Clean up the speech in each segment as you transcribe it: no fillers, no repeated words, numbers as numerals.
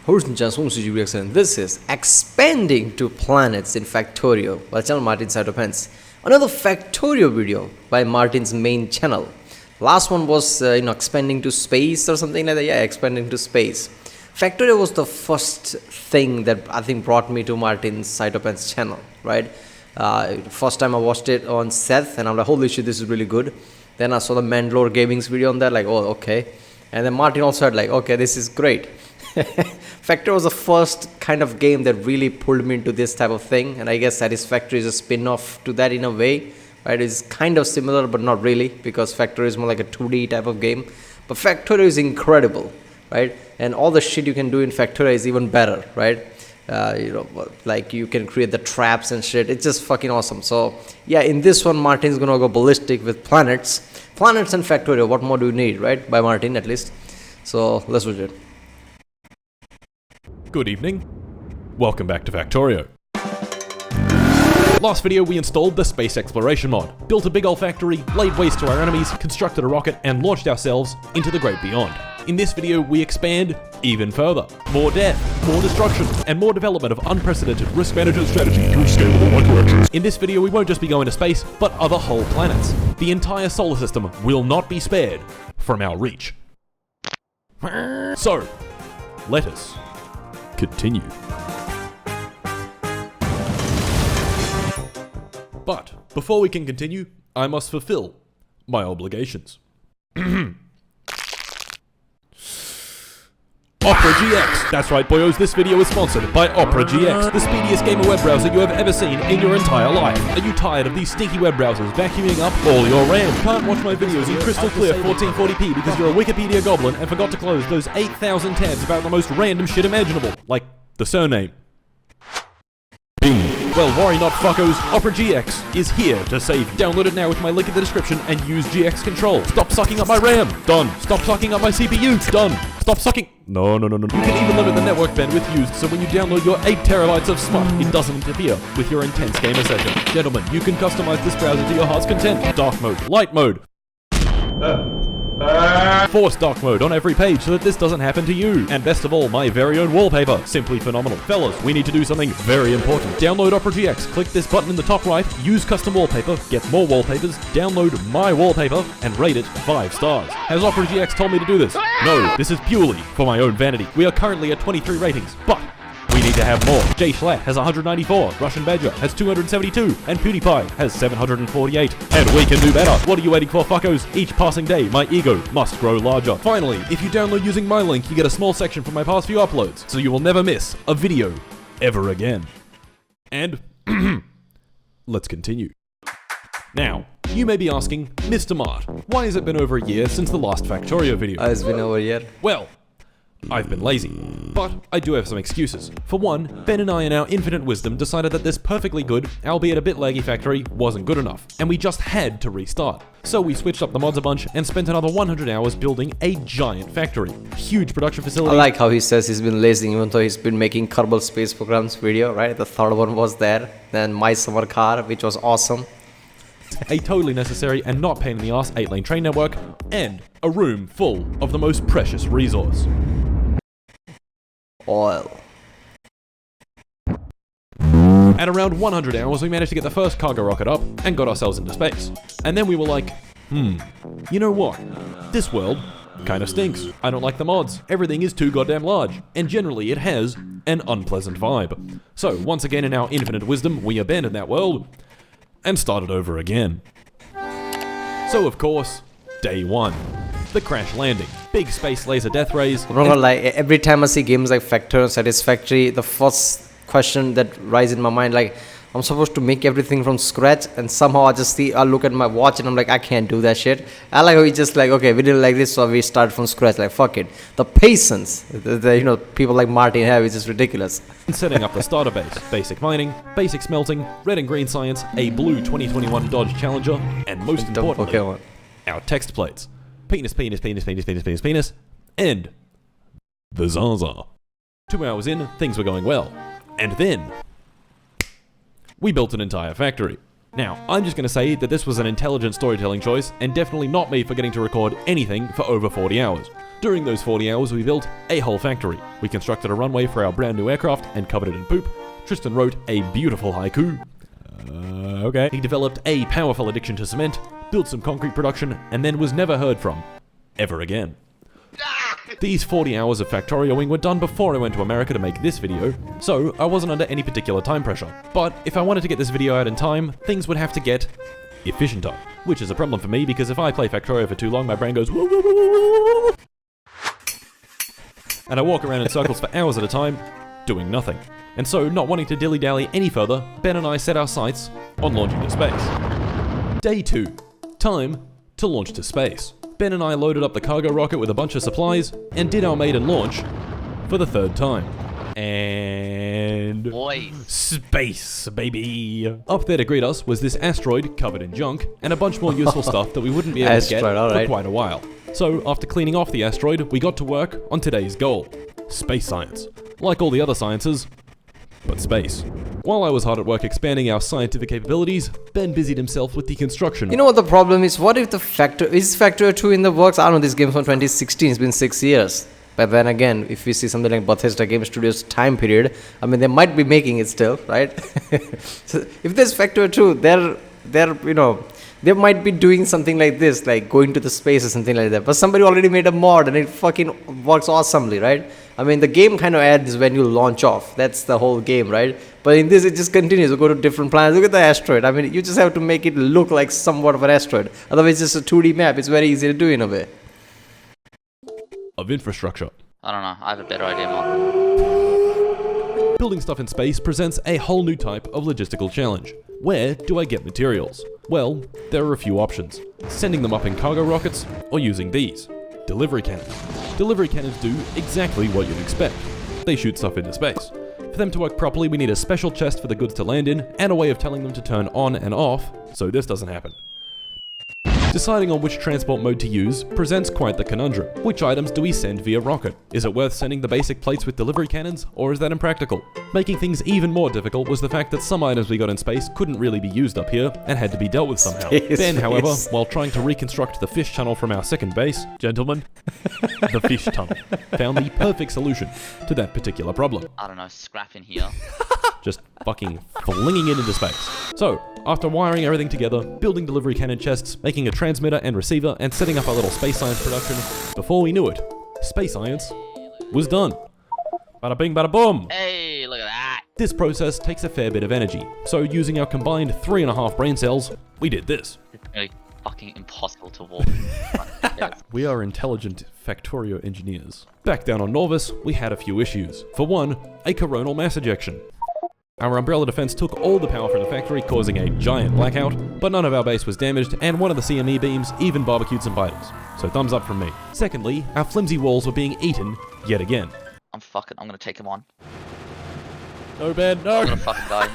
This is Expanding to Planets in Factorio by channel martincitopants. Another Factorio video by Martin's main channel. Last one was expanding to space or something like that. Yeah, expanding to space. Factorio was the first thing that I think brought me to Martin's Cytopants channel, right? First time I watched it on Seth and I'm like, holy shit, this is really good. Then I saw the Mandalore Gaming's video on that, like, oh, okay. And then Martin also had like, okay, this is great. Factorio was the first kind of game that really pulled me into this type of thing, and I guess Satisfactory is a spin-off to that in a way, right? It's kind of similar but not really, because Factorio is more like a 2D type of game, but Factorio is incredible, right? And all the shit you can do in Factorio is even better, right? Like you can create the traps and shit. It's just fucking awesome. So yeah, in this one Martin's gonna go ballistic with planets and Factorio. What more do you need, right? By Martin at least. So let's watch it. Good evening. Welcome back to Factorio. Last video we installed the space exploration mod, built a big old factory, laid waste to our enemies, constructed a rocket, and launched ourselves into the great beyond. In this video we expand even further. More death, more destruction, and more development of unprecedented risk management strategy through scalable microactions. In this video we won't just be going to space, but other whole planets. The entire solar system will not be spared from our reach. So, let us continue. But before we can continue, I must fulfill my obligations. Opera GX! That's right, boyos, this video is sponsored by Opera GX, the speediest gamer web browser you have ever seen in your entire life. Are you tired of these stinky web browsers vacuuming up all your RAM? Can't watch my videos in crystal clear 1440p because you're a Wikipedia goblin and forgot to close those 8,000 tabs about the most random shit imaginable, like the surname. Bing. Well, worry not, fuckos. Opera GX is here to save. Download it now with my link in the description and use GX Control. Stop sucking up my RAM. Done. Stop sucking up my CPU. Done. Stop sucking. No. You can even limit the network bandwidth used, so when you download your 8 terabytes of smut, it doesn't interfere with your intense gamer session. Gentlemen, you can customize this browser to your heart's content. Dark mode, light mode. Force dark mode on every page so that this doesn't happen to you. And best of all, my very own wallpaper. Simply phenomenal. Fellas, we need to do something very important. Download Opera GX, click this button in the top right, use custom wallpaper, get more wallpapers, download my wallpaper, and rate it 5 stars. Has Opera GX told me to do this? No, this is purely for my own vanity. We are currently at 23 ratings, but we need to have more. Jay Schlatt has 194, Russian Badger has 272, and PewDiePie has 748. And we can do better. What are you waiting for, fuckos? Each passing day, my ego must grow larger. Finally, if you download using my link, you get a small section from my past few uploads, so you will never miss a video ever again. And let's continue. Now, you may be asking, Mr. Mart, why has it been over a year since the last Factorio video? It's been over a year. Well, I've been lazy, but I do have some excuses. For one, Ben and I in our infinite wisdom decided that this perfectly good, albeit a bit laggy factory wasn't good enough, and we just had to restart. So we switched up the mods a bunch and spent another 100 hours building a giant factory. Huge production facility. I like how he says he's been lazy even though he's been making Kerbal Space Programs video, right? The third one was there, then My Summer Car, which was awesome. A totally necessary and not pain in the ass 8-lane train network, and a room full of the most precious resource. Oil. At around 100 hours, we managed to get the first cargo rocket up and got ourselves into space. And then we were like, you know what? This world kinda stinks. I don't like the mods. Everything is too goddamn large. And generally it has an unpleasant vibe. So once again in our infinite wisdom, we abandoned that world and started over again. So of course, day 1. The crash landing. Big space laser death rays. I'm not gonna lie, every time I see games like Factorio and Satisfactory, the first question that rises in my mind, like, I'm supposed to make everything from scratch, and somehow I look at my watch and I'm like, I can't do that shit. I like how we just like, okay, we didn't like this, so we start from scratch, like, fuck it. The patience, people like Martin have is just ridiculous. Setting up the starter base, basic mining, basic smelting, red and green science, a blue 2021 Dodge Challenger, and most importantly, our text plates. Penis, and the Zaza. 2 hours in, things were going well. And then we built an entire factory. Now, I'm just going to say that this was an intelligent storytelling choice, and definitely not me forgetting to record anything for over 40 hours. During those 40 hours, we built a whole factory. We constructed a runway for our brand new aircraft and covered it in poop. Tristan wrote a beautiful haiku. Okay. He developed a powerful addiction to cement, built some concrete production, and then was never heard from. Ever again. These 40 hours of Factorioing were done before I went to America to make this video, so I wasn't under any particular time pressure. But if I wanted to get this video out in time, things would have to get efficienter, which is a problem for me because if I play Factorio for too long, my brain goes woo, woo, woo, woo, woo, and I walk around in circles for hours at a time, doing nothing. And so, not wanting to dilly-dally any further, Ben and I set our sights on launching to space. Day 2. Time to launch to space. Ben and I loaded up the cargo rocket with a bunch of supplies and did our maiden launch for the 3rd time. And... space, baby! Up there to greet us was this asteroid covered in junk and a bunch more useful stuff that we wouldn't be able to get for quite a while. So, after cleaning off the asteroid, we got to work on today's goal. Space science. Like all the other sciences, but space. While I was hard at work expanding our scientific capabilities, Ben busied himself with the construction. You know what the problem is? What if the is Factorio 2 in the works? I don't know, this game's from 2016, it's been 6 years. But then again, if we see something like Bethesda Game Studios time period, I mean, they might be making it still, right? So if there's Factorio 2, they're, you know, they might be doing something like this, like going to the space or something like that. But somebody already made a mod and it fucking works awesomely, right? I mean, the game kind of ends when you launch off. That's the whole game, right? But in this, it just continues. You go to different planets. Look at the asteroid. I mean, you just have to make it look like somewhat of an asteroid. Otherwise, it's just a 2D map. It's very easy to do in a way. Of infrastructure. I don't know. I have a better idea, Mark. Building stuff in space presents a whole new type of logistical challenge. Where do I get materials? Well, there are a few options. Sending them up in cargo rockets, or using these. Delivery cannons. Delivery cannons do exactly what you'd expect. They shoot stuff into space. For them to work properly, we need a special chest for the goods to land in, and a way of telling them to turn on and off, so this doesn't happen. Deciding on which transport mode to use presents quite the conundrum. Which items do we send via rocket? Is it worth sending the basic plates with delivery cannons, or is that impractical? Making things even more difficult was the fact that some items we got in space couldn't really be used up here, and had to be dealt with somehow. Ben, however, while trying to reconstruct the fish tunnel from our second base, gentlemen, the fish tunnel, found the perfect solution to that particular problem. I don't know, scrap in here. Just fucking flinging it into space. So, after wiring everything together, building delivery cannon chests, making a transmitter and receiver, and setting up our little space science production, before we knew it, space science was done. Bada bing, bada boom! Hey, look at that! This process takes a fair bit of energy, so using our combined 3.5 brain cells, we did this. It's really fucking impossible to walk. We are intelligent Factorio engineers. Back down on Norvis, we had a few issues. For one, a coronal mass ejection. Our umbrella defense took all the power from the factory, causing a giant blackout, but none of our base was damaged, and one of the CME beams even barbecued some biters. So thumbs up from me. Secondly, our flimsy walls were being eaten yet again. I'm gonna take him on. No, Ben, no! I'm gonna fucking die.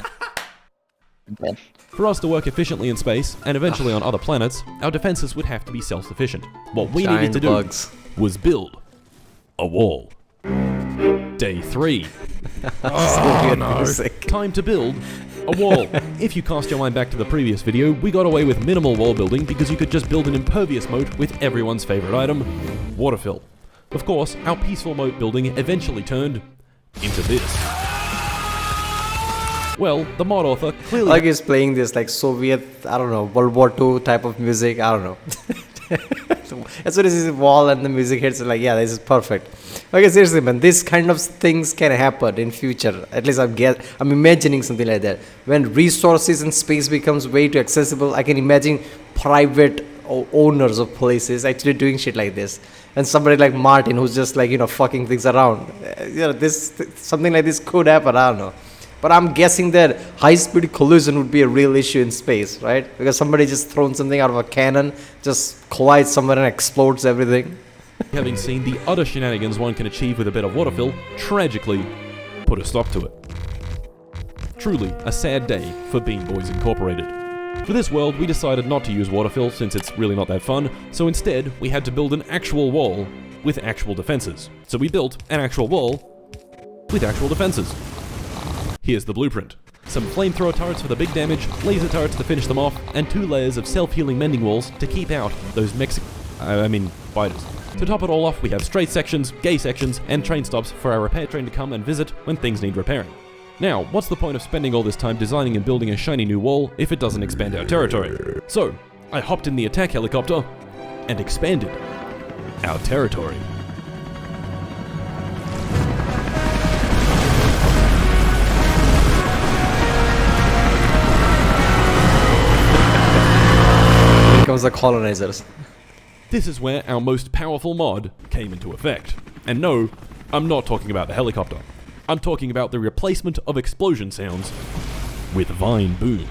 Ben. For us to work efficiently in space, and eventually on other planets, our defenses would have to be self-sufficient. What we needed to do was build a wall. Day 3. Oh, no. Time to build a wall. If you cast your mind back to the previous video, we got away with minimal wall building because you could just build an impervious moat with everyone's favorite item, water fill. Of course, our peaceful moat building eventually turned into this. Well, the mod author clearly... Like he's playing this like Soviet, I don't know, World War II type of music, I don't know. As soon as his wall and the music hits, like, yeah, this is perfect. Okay, seriously, man, this kind of things can happen in future. At least I'm imagining something like that. When resources and space becomes way too accessible, I can imagine private owners of places actually doing shit like this. And somebody like Martin who's just like, you know, fucking things around. You know, something like this could happen, I don't know. But I'm guessing that high-speed collision would be a real issue in space, right? Because somebody just thrown something out of a cannon, just collides somewhere and explodes everything. Having seen the utter shenanigans one can achieve with a bit of water fill, tragically put a stop to it. Truly a sad day for Bean Boys Incorporated. For this world, we decided not to use water fill since it's really not that fun, so instead we had to build an actual wall with actual defenses. So we built an actual wall with actual defenses. Here's the blueprint. Some flamethrower turrets for the big damage, laser turrets to finish them off, and 2 layers of self-healing mending walls to keep out those I mean, biters. To top it all off, we have straight sections, gay sections, and train stops for our repair train to come and visit when things need repairing. Now, what's the point of spending all this time designing and building a shiny new wall if it doesn't expand our territory? So, I hopped in the attack helicopter and expanded our territory. Here comes the colonizers. This is where our most powerful mod came into effect. And no, I'm not talking about the helicopter. I'm talking about the replacement of explosion sounds with vine booms.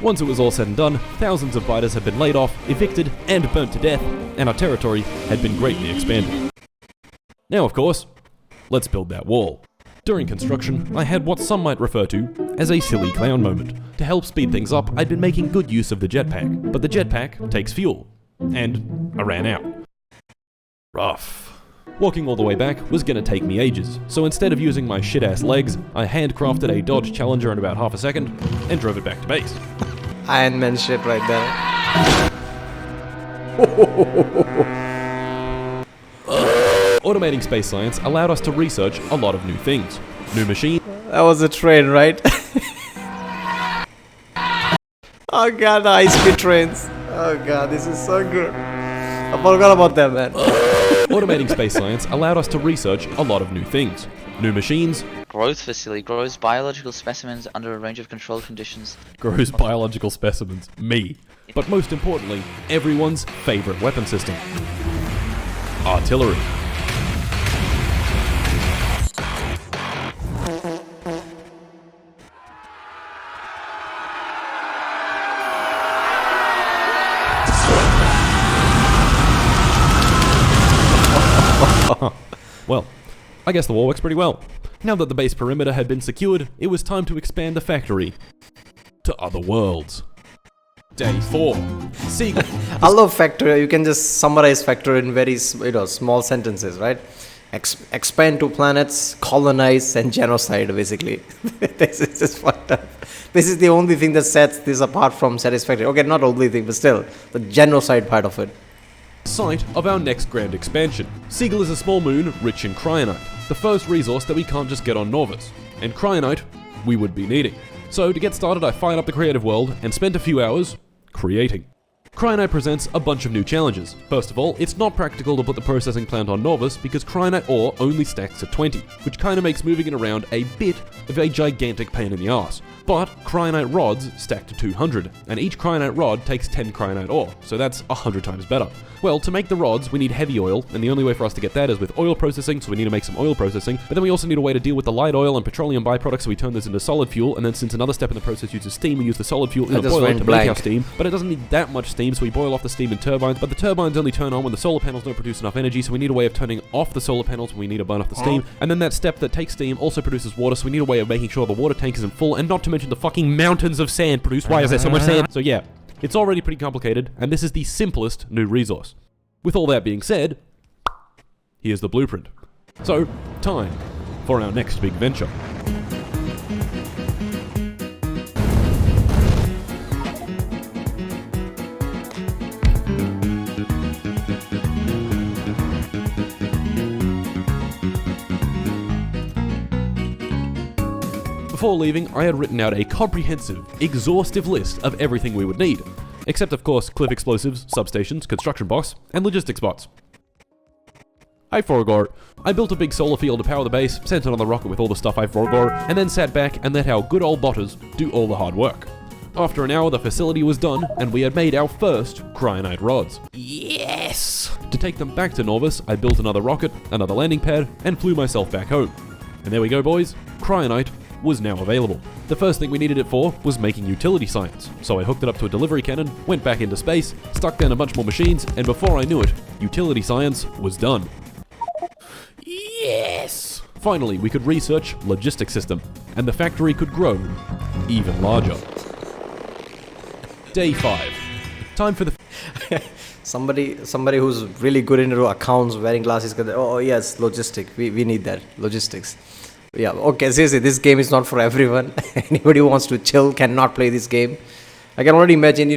Once it was all said and done, thousands of biters had been laid off, evicted, and burnt to death, and our territory had been greatly expanded. Now, of course, let's build that wall. During construction, I had what some might refer to as a silly clown moment. To help speed things up, I'd been making good use of the jetpack, but the jetpack takes fuel, and I ran out. Rough. Walking all the way back was gonna take me ages, so instead of using my shit-ass legs, I handcrafted a Dodge Challenger in about half a second, and drove it back to base. Iron Man shit right there. Automating space science allowed us to research a lot of new things. New machines. That was a train, right? Oh god, the high-speed trains. Oh god, this is so good. I forgot about that, man. Automating space science allowed us to research a lot of new things. New machines. Growth facility grows biological specimens under a range of controlled conditions. Grows biological specimens. Me. But most importantly, everyone's favorite weapon system. Artillery. Well, I guess the wall works pretty well. Now that the base perimeter had been secured, it was time to expand the factory to other worlds. Day 4. Seagull. I love Factorio. You can just summarize Factorio in very small sentences, right? Expand to planets, colonize, and genocide, basically. This is just fucked up. This is the only thing that sets this apart from Satisfactory. Okay, not only thing, but still, the genocide part of it. Site of our next grand expansion. Seagull is a small moon rich in cryonite, the first resource that we can't just get on Norvus. And cryonite, we would be needing. So to get started, I fired up the creative world and spent a few hours creating. Cryonite presents a bunch of new challenges. First of all, it's not practical to put the processing plant on Norvus because cryonite ore only stacks at 20, which kinda makes moving it around a bit of a gigantic pain in the arse. But cryonite rods stack to 200, and each cryonite rod takes 10 cryonite ore, so that's 100 times better. Well, to make the rods, we need heavy oil, and the only way for us to get that is with oil processing, so we need to make some oil processing, but then we also need a way to deal with the light oil and petroleum byproducts, so we turn this into solid fuel, and then since another step in the process uses steam, we use the solid fuel in a boiler to make our steam, but it doesn't need that much steam, so we boil off the steam in turbines, but the turbines only turn on when the solar panels don't produce enough energy, so we need a way of turning off the solar panels when we need to burn off the steam, and then that step that takes steam also produces water, so we need a way of making sure the water tank isn't full, and not to mention the fucking mountains of sand produced. Why is there so much sand? So yeah, it's already pretty complicated, and this is the simplest new resource. With all that being said, here's the blueprint. So, time for our next big venture. Before leaving, I had written out a comprehensive, exhaustive list of everything we would need. Except, of course, cliff explosives, substations, construction box, and logistics bots. I forgot. I built a big solar field to power the base, sent it on the rocket with all the stuff I forgot, and then sat back and let our good old botters do all the hard work. After an hour, the facility was done, and we had made our first cryonite rods. Yes! To take them back to Norvus, I built another rocket, another landing pad, and flew myself back home. And there we go, boys. Cryonite was now available. The first thing we needed it for was making utility science, so I hooked it up to a delivery cannon, went back into space, stuck down a bunch more machines, and before I knew it, utility science was done. Yes! Finally, we could research logistics system, and the factory could grow even larger. Day 5. Time for the... Somebody who's really good into accounts, wearing glasses, oh yes, logistics, we need that, logistics. Yeah, okay, seriously, this game is not for everyone. Anybody who wants to chill cannot play this game. I can already imagine,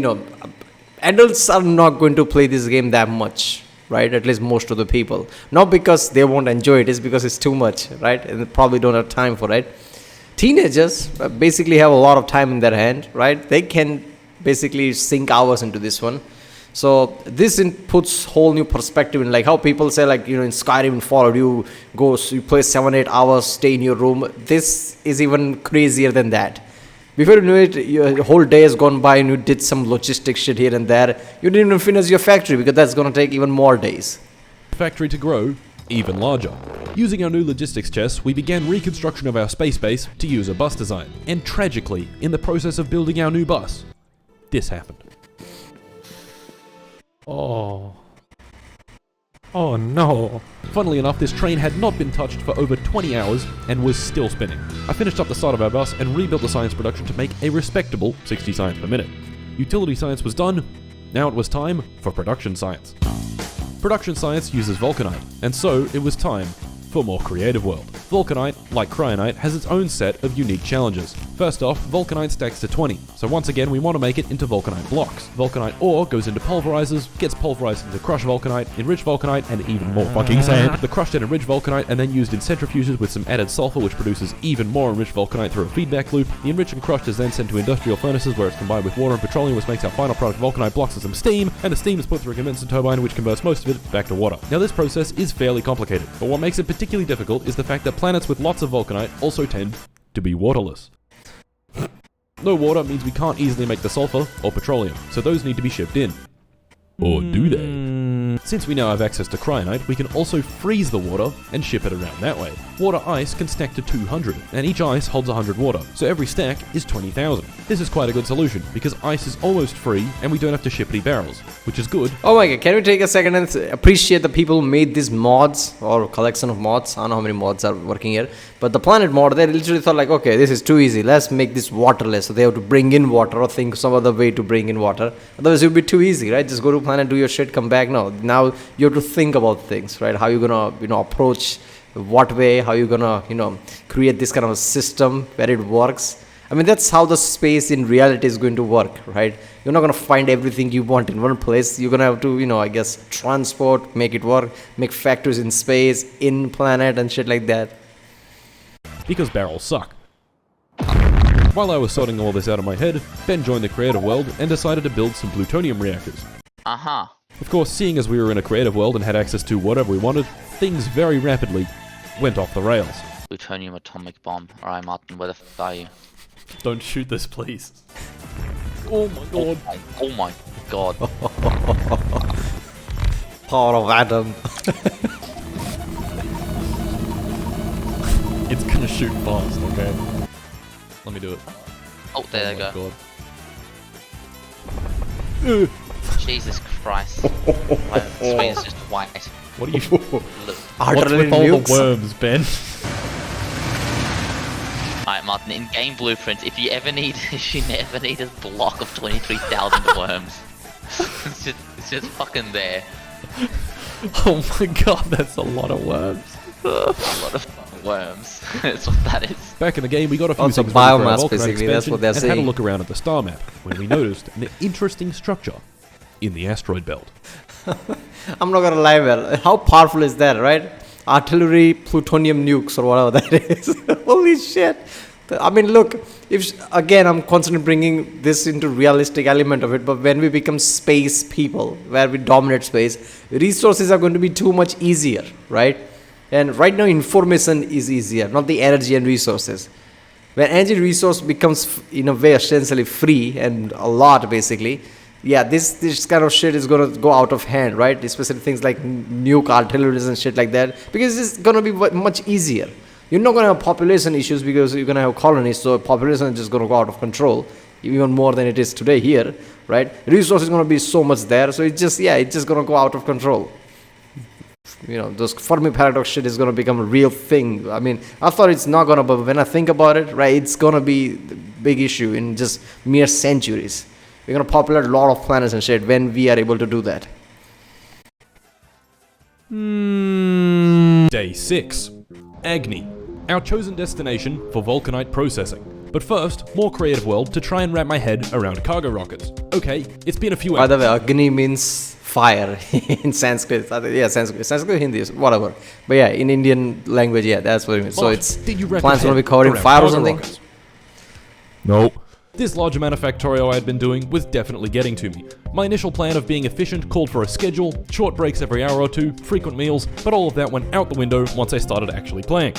adults are not going to play this game that much, right? At least most of the people. Not because they won't enjoy it, it's because it's too much, right? And they probably don't have time for it. Teenagers basically have a lot of time in their hand, right? They can basically sink hours into this one. So this puts whole new perspective in like how people say like, in Skyrim and Fallout, you play 7-8 hours, stay in your room. This is even crazier than that. Before you know it, your whole day has gone by and you did some logistic shit here and there. You didn't even finish your factory because that's going to take even more days. Factory to grow even larger. Using our new logistics chest, we began reconstruction of our space base to use a bus design. And tragically, in the process of building our new bus, this happened. Oh. Oh no. Funnily enough, this train had not been touched for over 20 hours and was still spinning. I finished up the side of our bus and rebuilt the science production to make a respectable 60 science per minute. Utility science was done, now it was time for production science. Production science uses vulcanite, and so it was time for more creative world. Vulcanite, like cryonite, has its own set of unique challenges. First off, vulcanite stacks to 20, so once again we want to make it into vulcanite blocks. Vulcanite ore goes into pulverizers, gets pulverized into crushed vulcanite, enriched vulcanite, and even more fucking sand. The crushed and enriched vulcanite are then used in centrifuges with some added sulfur, which produces even more enriched vulcanite through a feedback loop. The enriched and crushed is then sent to industrial furnaces where it's combined with water and petroleum, which makes our final product vulcanite blocks and some steam, and the steam is put through a condenser turbine which converts most of it back to water. Now this process is fairly complicated, but what makes it particularly difficult is the fact that planets with lots of vulcanite also tend to be waterless. No water means we can't easily make the sulfur or petroleum, so those need to be shipped in. Or do they? Since we now have access to cryonite, we can also freeze the water and ship it around that way. Water ice can stack to 200, and each ice holds 100 water, so every stack is 20,000. This is quite a good solution, because ice is almost free, and we don't have to ship any barrels, which is good. Oh my god, can we take a second and appreciate the people who made these mods, or collection of mods? I don't know how many mods are working here, but the planet mod, they literally thought like, okay, this is too easy, let's make this waterless. So they have to bring in water or think some other way to bring in water. Otherwise it would be too easy, right? Just go to planet, do your shit, come back. No, now you have to think about things, right? How you're gonna, approach, what way, how you're gonna, create this kind of a system where it works. I mean, that's how the space in reality is going to work, right? You're not going to find everything you want in one place. You're going to have to, I guess, transport, make it work, make factories in space, in planet and shit like that. Because barrels suck. While I was sorting all this out of my head, Ben joined the creative world and decided to build some plutonium reactors. Uh-huh. Of course, seeing as we were in a creative world and had access to whatever we wanted, things very rapidly went off the rails. Plutonium atomic bomb. Alright, Martin, where the f are you? Don't shoot this, please. Oh my god. Oh my god. Power of atom. It's gonna shoot fast, okay? Let me do it. Oh, there they go. God. Jesus Christ. My screen is just white. What are you... Look. What's with all the worms, Ben? Alright, Martin, in game blueprint, if you ever need a block of 23,000 worms, it's just fucking there. Oh my god, that's a lot of worms. A lot of fucking worms. That's what that is. Back in the game, we got a few Also things ready for our biomass, Vulcanite basically, that's expansion what they're and had a saying. look around at the star map when we noticed an interesting structure in the asteroid belt. I'm not gonna lie, well, how powerful is that, right? Artillery, plutonium nukes, or whatever that is. Holy shit! I mean, look. Again, I'm constantly bringing this into realistic element of it. But when we become space people, where we dominate space, resources are going to be too much easier, right? And right now, information is easier, not the energy and resources. When energy resource becomes, in a way, essentially free and a lot, basically. Yeah, this kind of shit is going to go out of hand, right? Especially things like nuke artilleries and shit like that. Because it's going to be much easier. You're not going to have population issues because you're going to have colonies. So population is just going to go out of control. Even more than it is today here, right? Resource is going to be so much there. So it's just going to go out of control. Those Fermi paradox shit is going to become a real thing. I mean, I thought it's not going to, but when I think about it, right, it's going to be a big issue in just mere centuries. We're going to populate a lot of planets and shit when we are able to do that. Day 6. Agni, our chosen destination for vulcanite processing. But first, more creative world to try and wrap my head around cargo rockets. Okay, it's been a few By hours. the way, Agni means fire in Sanskrit. Yeah, Sanskrit, Hindi, whatever. But yeah, in Indian language, yeah, that's what it means. So But it's did you wrap plants your going to head be covered in around fire or cargo something? rockets? Nope. This large amount of Factorio I had been doing was definitely getting to me. My initial plan of being efficient called for a schedule, short breaks every hour or two, frequent meals, but all of that went out the window once I started actually playing.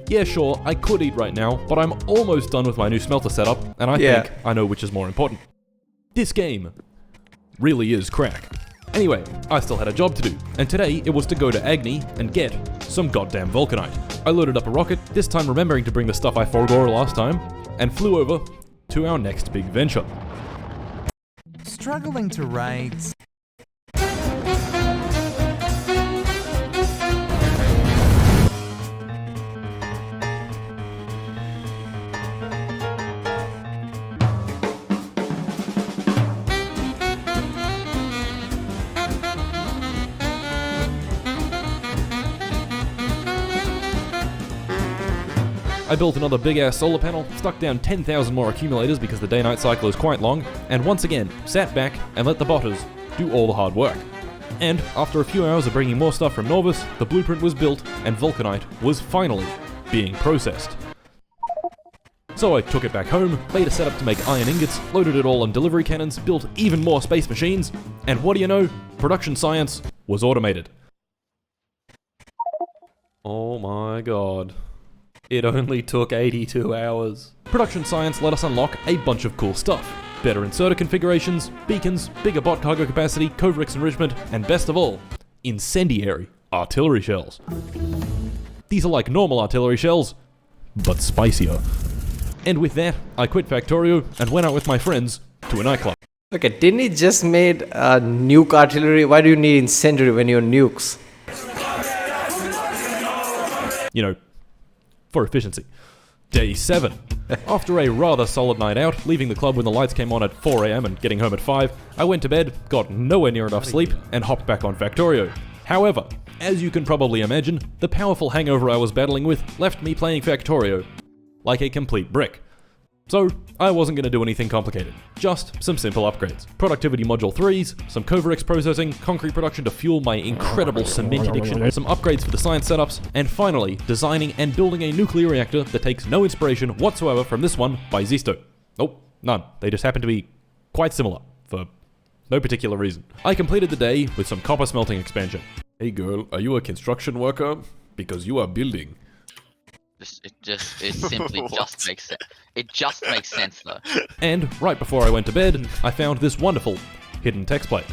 Yeah, sure, I could eat right now, but I'm almost done with my new smelter setup, and I think I know which is more important. This game really is crack. Anyway, I still had a job to do, and today it was to go to Agni and get some goddamn vulcanite. I loaded up a rocket, this time remembering to bring the stuff I forgot last time, and flew over to our next big venture. Struggling to write. I built another big-ass solar panel, stuck down 10,000 more accumulators because the day-night cycle is quite long, and once again, sat back and let the botters do all the hard work. And after a few hours of bringing more stuff from Norvis, the blueprint was built and vulcanite was finally being processed. So I took it back home, made a setup to make iron ingots, loaded it all on delivery cannons, built even more space machines, and what do you know? Production science was automated. Oh my god. It only took 82 hours. Production science let us unlock a bunch of cool stuff. Better inserter configurations, beacons, bigger bot cargo capacity, Covrix enrichment, and best of all, incendiary artillery shells. These are like normal artillery shells, but spicier. And with that, I quit Factorio and went out with my friends to a nightclub. Okay, didn't he just made nuke artillery? Why do you need incendiary when you're nukes? You know, for efficiency. Day 7. After a rather solid night out, leaving the club when the lights came on at 4 AM and getting home at 5, I went to bed, got nowhere near enough sleep, and hopped back on Factorio. However, as you can probably imagine, the powerful hangover I was battling with left me playing Factorio like a complete brick. So, I wasn't going to do anything complicated, just some simple upgrades. Productivity Module 3s, some Covrix processing, concrete production to fuel my incredible cement addiction, some upgrades for the science setups, and finally, designing and building a nuclear reactor that takes no inspiration whatsoever from this one by Zisto. Nope, none. They just happen to be quite similar, for no particular reason. I completed the day with some copper smelting expansion. Hey girl, are you a construction worker? Because you are building. It simply just makes sense. It just makes sense though. And right before I went to bed, I found this wonderful hidden text plate.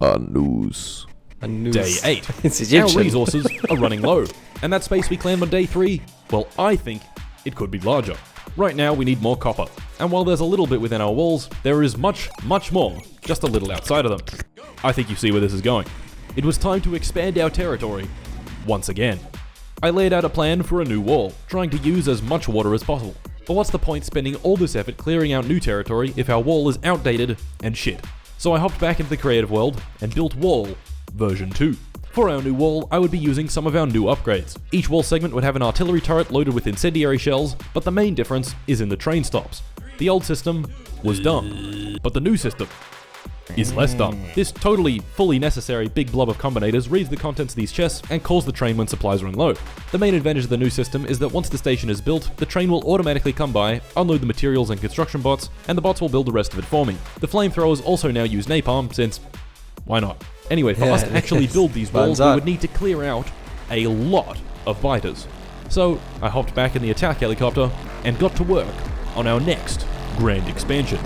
A noose. A noose. Day 8. It's Our Egyptian. resources are running low, and that space we claimed on day 3, well, I think it could be larger. Right now, we need more copper, and while there's a little bit within our walls, there is much, much more just a little outside of them. I think you see where this is going. It was time to expand our territory once again. I laid out a plan for a new wall, trying to use as much water as possible. But what's the point spending all this effort clearing out new territory if our wall is outdated and shit? So I hopped back into the creative world and built Wall version 2. For our new wall, I would be using some of our new upgrades. Each wall segment would have an artillery turret loaded with incendiary shells, but the main difference is in the train stops. The old system was dumb, but the new system is less dumb. This totally, fully necessary big blob of combinators reads the contents of these chests and calls the train when supplies run low. The main advantage of the new system is that once the station is built, the train will automatically come by, unload the materials and construction bots, and the bots will build the rest of it for me. The flamethrowers also now use napalm, since why not? Anyway, for us to actually build these walls, we would need to clear out a lot of biters. So, I hopped back in the attack helicopter and got to work on our next grand expansion.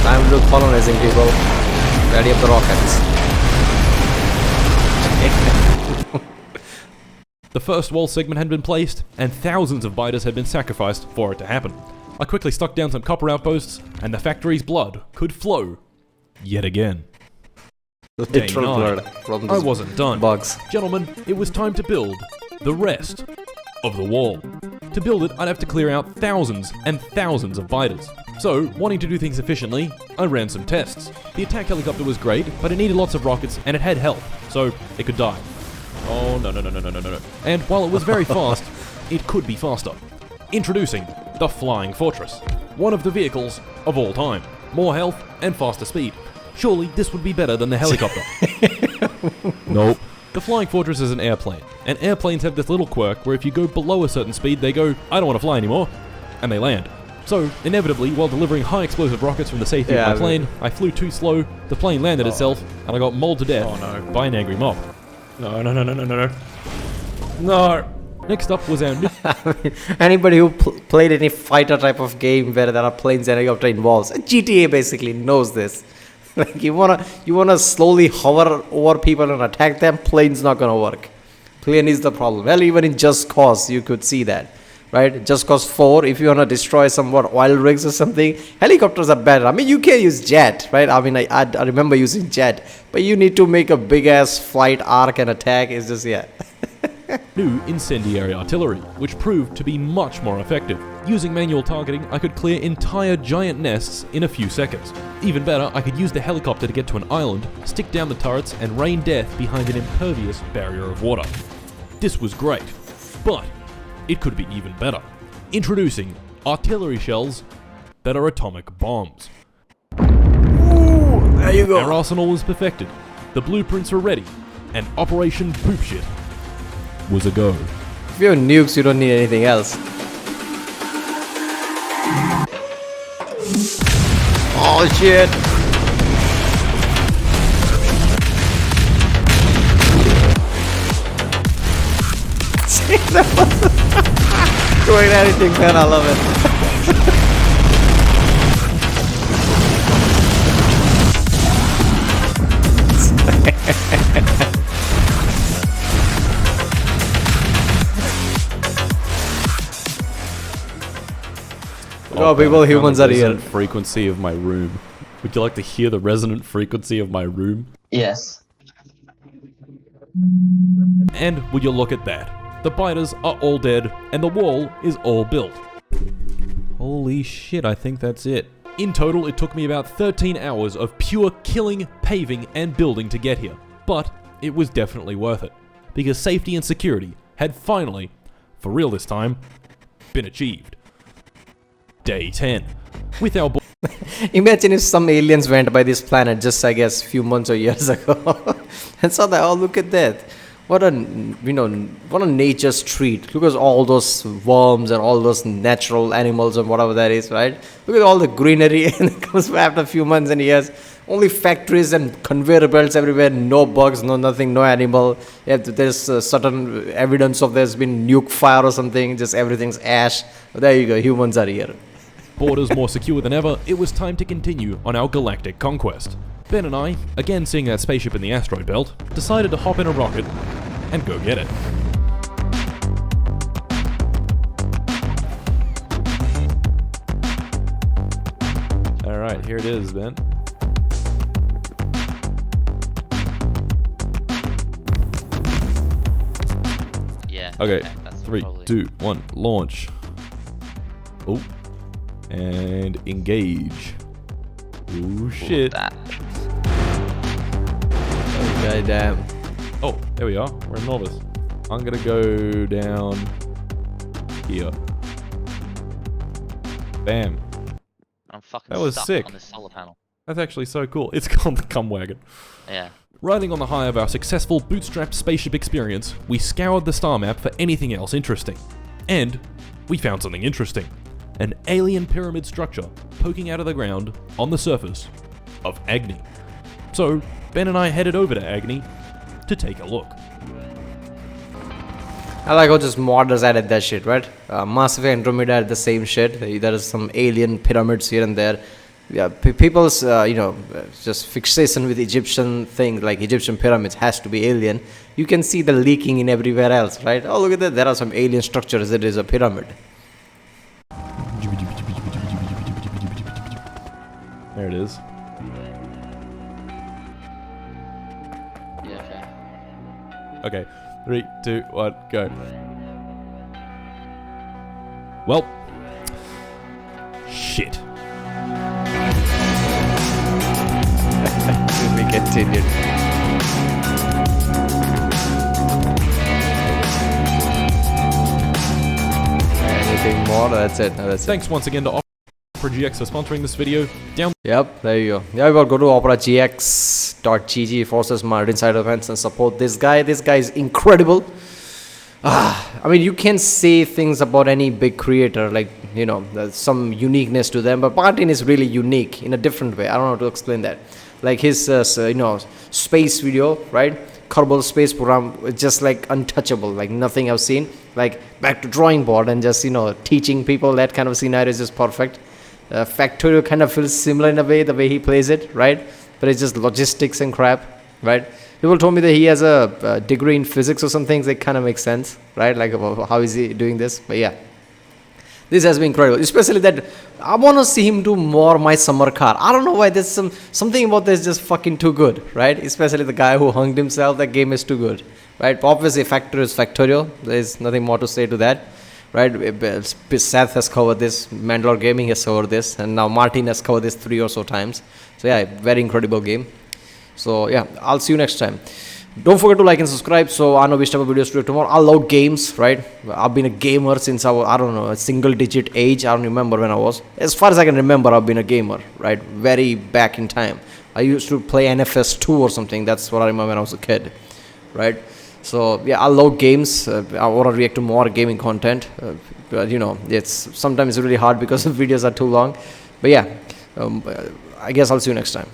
Time to do colonizing, people. Ready up the rockets. The first wall segment had been placed, and thousands of biters had been sacrificed for it to happen. I quickly stuck down some copper outposts, and the factory's blood could flow yet again. Day 9. Blood from I wasn't done. bugs. Gentlemen, it was time to build the rest of the wall. To build it, I'd have to clear out thousands and thousands of biters. So, wanting to do things efficiently, I ran some tests. The attack helicopter was great, but it needed lots of rockets and it had health, so it could die. Oh, no. And while it was very fast, it could be faster. Introducing the Flying Fortress. One of the vehicles of all time. More health and faster speed. Surely this would be better than the helicopter. Nope. The Flying Fortress is an airplane. And airplanes have this little quirk where if you go below a certain speed, they go, I don't want to fly anymore. And they land. So, inevitably, while delivering high explosive rockets from the safety of my plane, I flew too slow, the plane landed itself, and I got mauled to death by an angry mob. No. No. Next up was our new... Anybody who played any fighter type of game where there are planes and helicopter involved, GTA basically knows this. Like you wanna slowly hover over people and attack them, plane's not gonna work. Plane is the problem. Well, even in Just Cause, you could see that. Right? Just Cause 4, if you want to destroy some oil rigs or something, helicopters are better. I mean, you can use jet, right? I mean, I remember using jet, but you need to make a big-ass flight arc and attack. It's just, yeah. New incendiary artillery, which proved to be much more effective. Using manual targeting, I could clear entire giant nests in a few seconds. Even better, I could use the helicopter to get to an island, stick down the turrets, and rain death behind an impervious barrier of water. This was great, but it could be even better. Introducing artillery shells that are atomic bombs. Ooh, there you go. Our arsenal was perfected, the blueprints were ready, and Operation Poop Shit was a go. If you have nukes, you don't need anything else. Oh shit! Doing anything, man, I love it. Oh, people, humans are here. Resonant frequency of my room. Would you like to hear the resonant frequency of my room? Yes. And would you look at that? The biters are all dead, and the wall is all built. Holy shit, I think that's it. In total, it took me about 13 hours of pure killing, paving, and building to get here. But it was definitely worth it. Because safety and security had finally, for real this time, been achieved. Day 10. With our Imagine if some aliens went by this planet just, I guess, few months or years ago and saw that, oh, look at that. What a nature's treat. Look at all those worms and all those natural animals and whatever that is, right? Look at all the greenery, and it comes back after a few months and years. Only factories and conveyor belts everywhere, no bugs, no nothing, no animal. Yeah, there's certain evidence of there's been nuke fire or something, just everything's ash. There you go, humans are here. Borders more secure than ever, it was time to continue on our galactic conquest. Ben and I, again seeing that spaceship in the asteroid belt, decided to hop in a rocket and go get it. Alright, here it is, Ben. Yeah. Okay, that's 3, probably- 2, 1, launch. Oh. And engage. Oh shit. That. God damn. Oh, there we are. We're in Novice. I'm gonna go down here. Bam. I'm fucking That was stuck sick. on this solar panel. That's actually so cool. It's called the Cum Wagon. Yeah. Riding on the high of our successful bootstrapped spaceship experience, we scoured the star map for anything else interesting. And we found something interesting. An alien pyramid structure poking out of the ground on the surface of Agni. So, Ben and I headed over to Agni to take a look. I like how just modders added that shit, right? Mass Effect Andromeda had the same shit. There is some alien pyramids here and there. Yeah, people's just fixation with Egyptian thing, like Egyptian pyramids has to be alien. You can see the leaking in everywhere else, right? Oh, look at that! There are some alien structures. It is a pyramid. There it is. Yeah, Okay, 3, 2, 1, go. Well, shit. We continued. mod. That's it. That's it. Thanks once again to Opera GX for sponsoring this video. Yep, there you go. Yeah, we go to operagx.gg forces martincitopants and support this guy. This guy is incredible. I mean, you can say things about any big creator, like, you know, there's some uniqueness to them, but Martin is really unique in a different way. I don't know how to explain that. Like his, you know, space video, right? Kerbal space program, it's just like untouchable, like nothing I've seen. Like back to drawing board and just, you know, teaching people, that kind of scenario is just perfect. Factorio kind of feels similar in a way, the way he plays it, right? But it's just logistics and crap, right? People told me that he has a degree in physics or some things that kind of make sense, right? Like how is he doing this? But yeah, this has been incredible, especially that I want to see him do more My Summer Car. I don't know why, there's something about this just fucking too good, right? Especially the guy who hunged himself, that game is too good, right? Obviously Factorio is Factorio, there's nothing more to say to that, right? Seth has covered this, Mandalore Gaming has covered this, and now Martin has covered this 3 or so times. So yeah, very incredible game. So yeah, I'll see you next time. Don't forget to like and subscribe, so I know which type of videos to do tomorrow. I love games, right? I've been a gamer since I don't know, a single digit age. I don't remember when I was. As far as I can remember, I've been a gamer, right? Very back in time. I used to play NFS 2 or something. That's what I remember when I was a kid, right? So yeah, I love games. I want to react to more gaming content. But you know, it's sometimes really hard because the videos are too long. But yeah, I guess I'll see you next time.